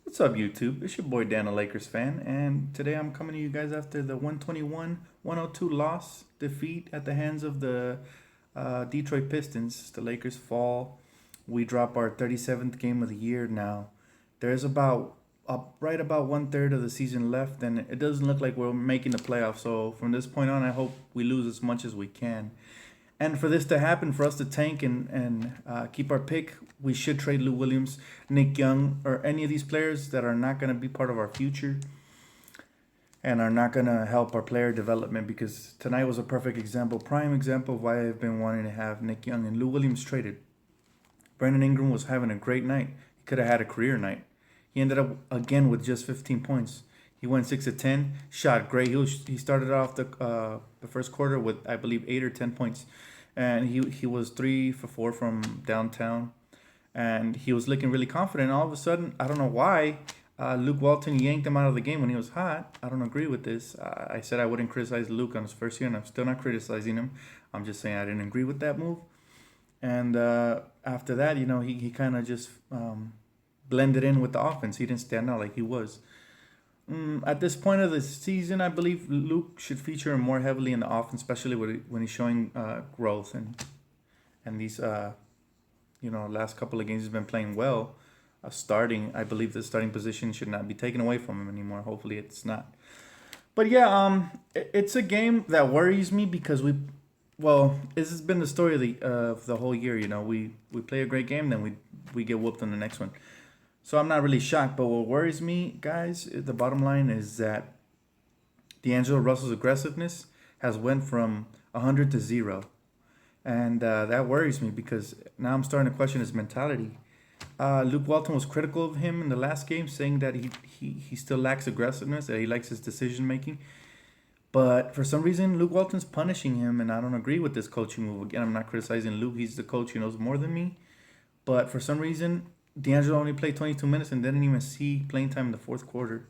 What's up, YouTube? It's your boy Dan, a Lakers fan, and today I'm coming to you guys after the 121-102 loss defeat at the hands of the Detroit Pistons. The Lakers fall. We drop our 37th game of the year now. There's right about one third of the season left, and it doesn't look like we're making the playoffs. So from this point on, I hope we lose as much as we can. And for this to happen, for us to tank and keep our pick, we should trade Lou Williams, Nick Young, or any of these players that are not going to be part of our future and are not going to help our player development, because tonight was a perfect example, prime example of why I've been wanting to have Nick Young and Lou Williams traded. Brandon Ingram was having a great night. He could have had a career night. He ended up again with just 15 points. He went 6 of 10, shot great. He started off the first quarter with, I believe, 8 or 10 points, and he was 3 for 4 from downtown, and he was looking really confident. All of a sudden, I don't know why, Luke Walton yanked him out of the game when he was hot. I don't agree with this. I said I wouldn't criticize Luke on his first year, and I'm still not criticizing him. I'm just saying I didn't agree with that move. And after that, he kind of just blended in with the offense. He didn't stand out like he was. At this point of the season, I believe Luke should feature more heavily in the offense, especially when he's showing growth and these last couple of games he's been playing well. Starting, I believe the starting position should not be taken away from him anymore. Hopefully, it's not. But yeah, it's a game that worries me because this has been the story of the whole year. We play a great game, then we get whooped on the next one. So I'm not really shocked, but what worries me, guys, the bottom line is that Deangelo Russell's aggressiveness has went from 100 to 0. And that worries me because now I'm starting to question his mentality. Luke Walton was critical of him in the last game, saying that he still lacks aggressiveness, that he likes his decision making. But for some reason, Luke Walton's punishing him, and I don't agree with this coaching move. Again, I'm not criticizing Luke. He's the coach. He knows more than me. But for some reason, Deangelo only played 22 minutes and didn't even see playing time in the fourth quarter.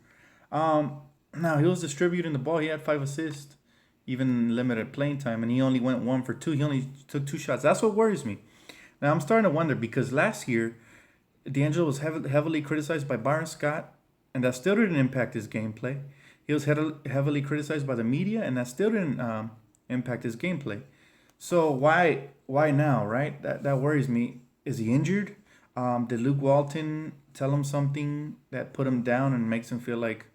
Now, he was distributing the ball. He had 5 assists, even limited playing time, and he only went 1 for 2. He only took 2 shots. That's what worries me. Now, I'm starting to wonder because last year, Deangelo was heavily criticized by Byron Scott, and that still didn't impact his gameplay. He was heavily criticized by the media, and that still didn't impact his gameplay. So why now, right? That worries me. Is he injured? Did Luke Walton tell him something that put him down and makes him feel like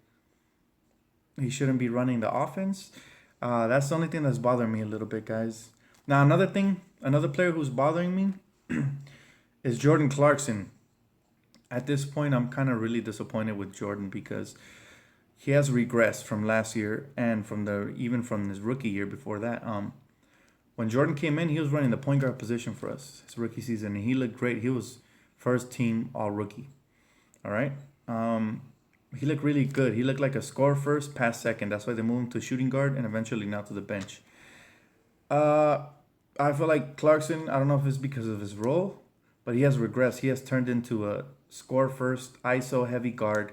he shouldn't be running the offense? That's the only thing that's bothering me a little bit, guys. Now, another player who's bothering me is Jordan Clarkson. At this point, I'm kind of really disappointed with Jordan because he has regressed from last year and even from his rookie year before that. When Jordan came in, he was running the point guard position for us his rookie season, and he looked great. He was first team all rookie. All right. He looked really good. He looked like a score first, pass second. That's why they moved him to shooting guard and eventually now to the bench. I feel like Clarkson, I don't know if it's because of his role, but he has regressed. He has turned into a score first, ISO heavy guard,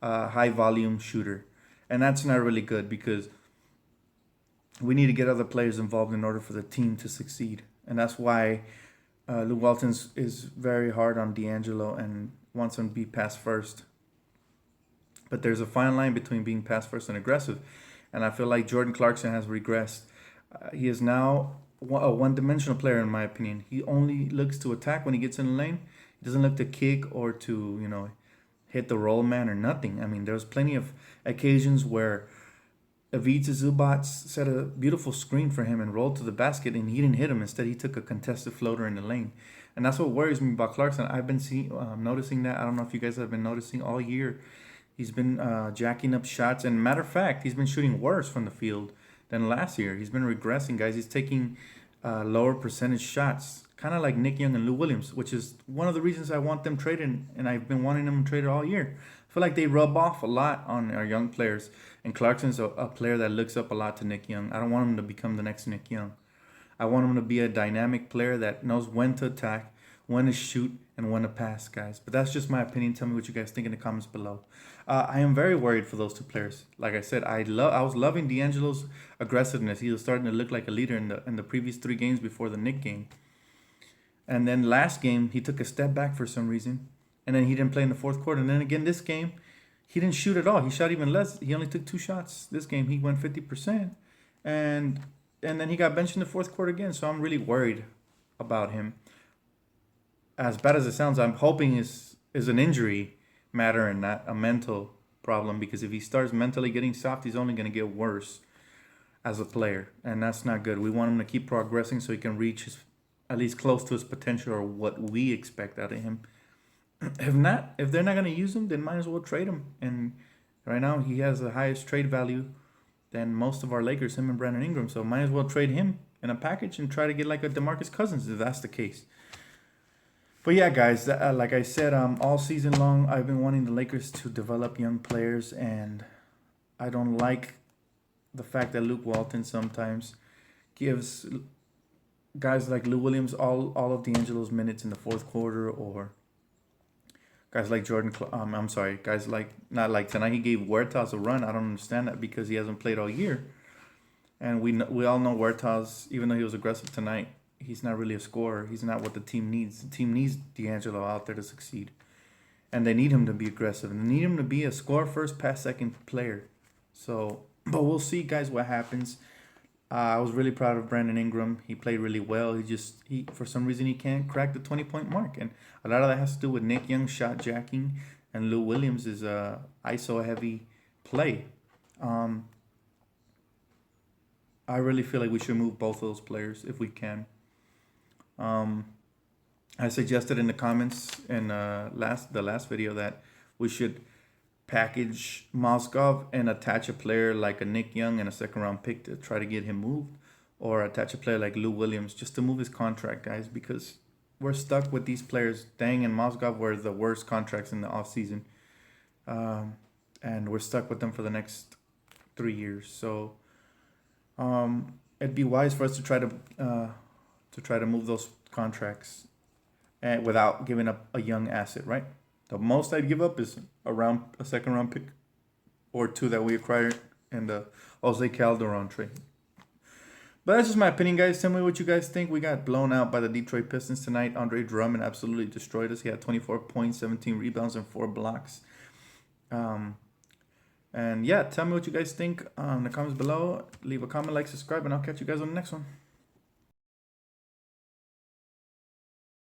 high volume shooter. And that's not really good because we need to get other players involved in order for the team to succeed. And that's why Luke Walton is very hard on Deangelo and wants him to be pass first. But there's a fine line between being pass first and aggressive. And I feel like Jordan Clarkson has regressed. He is now a one-dimensional player, in my opinion. He only looks to attack when he gets in the lane. He doesn't look to kick or to, hit the roll man or nothing. I mean, there's plenty of occasions where Ivica Zubac set a beautiful screen for him and rolled to the basket, and he didn't hit him. Instead, he took a contested floater in the lane. And that's what worries me about Clarkson. I've been noticing that. I don't know if you guys have been noticing all year. He's been jacking up shots. And matter of fact, he's been shooting worse from the field than last year. He's been regressing, guys. He's taking lower percentage shots, kind of like Nick Young and Lou Williams, which is one of the reasons I want them traded, and I've been wanting them traded all year. I feel like they rub off a lot on our young players, and Clarkson's a player that looks up a lot to Nick Young. I don't want him to become the next Nick Young. I want him to be a dynamic player that knows when to attack, when to shoot, and when to pass, guys. But that's just my opinion. Tell me what you guys think in the comments below. I am very worried for those two players. Like I said, I was loving Deangelo's aggressiveness. He was starting to look like a leader in the previous 3 games before the Knick game. And then last game, he took a step back for some reason. and then he didn't play in the fourth quarter. And then again this game, he didn't shoot at all. He shot even less. He only took 2 shots this game. He went 50%, and then he got benched in the fourth quarter again. So I'm really worried about him. As bad as it sounds, I'm hoping is an injury matter and not a mental problem, because if he starts mentally getting soft, he's only going to get worse as a player, and that's not good. We want him to keep progressing so he can reach his, at least close to his potential or what we expect out of him. If not, if they're not going to use him, then might as well trade him. And right now he has the highest trade value than most of our Lakers, him and Brandon Ingram. So might as well trade him in a package and try to get like a DeMarcus Cousins if that's the case. But yeah, guys, like I said, all season long I've been wanting the Lakers to develop young players, and I don't like the fact that Luke Walton sometimes gives guys like Lou Williams all of Deangelo's minutes in the fourth quarter, or guys like guys like, not like tonight he gave Huertas a run. I don't understand that, because he hasn't played all year, and we all know Huertas, even though he was aggressive tonight, he's not really a scorer. He's not what the team needs. The team needs Deangelo out there to succeed, and they need him to be aggressive, and they need him to be a score first, pass second player. So, but we'll see, guys, what happens. I was really proud of Brandon Ingram. He played really well. He for some reason he can't crack the 20-point mark, and a lot of that has to do with Nick Young's shot jacking, and Lou Williams is ISO heavy play. I really feel like we should move both of those players if we can. I suggested in the comments in the last video that we should package Mozgov and attach a player like a Nick Young and a second round pick to try to get him moved, or attach a player like Lou Williams just to move his contract, guys, because we're stuck with these players. Dang and Mozgov were the worst contracts in the offseason, and we're stuck with them for the next 3 years. So it'd be wise for us to try to move those contracts without giving up a young asset, right? The most I'd give up is a second round pick or two that we acquired in the Jose Calderon trade. But that's just my opinion, guys. Tell me what you guys think. We got blown out by the Detroit Pistons tonight. Andre Drummond absolutely destroyed us. He had 24 points, 17 rebounds, and 4 blocks. And yeah, tell me what you guys think in the comments below. Leave a comment, like, subscribe, and I'll catch you guys on the next one.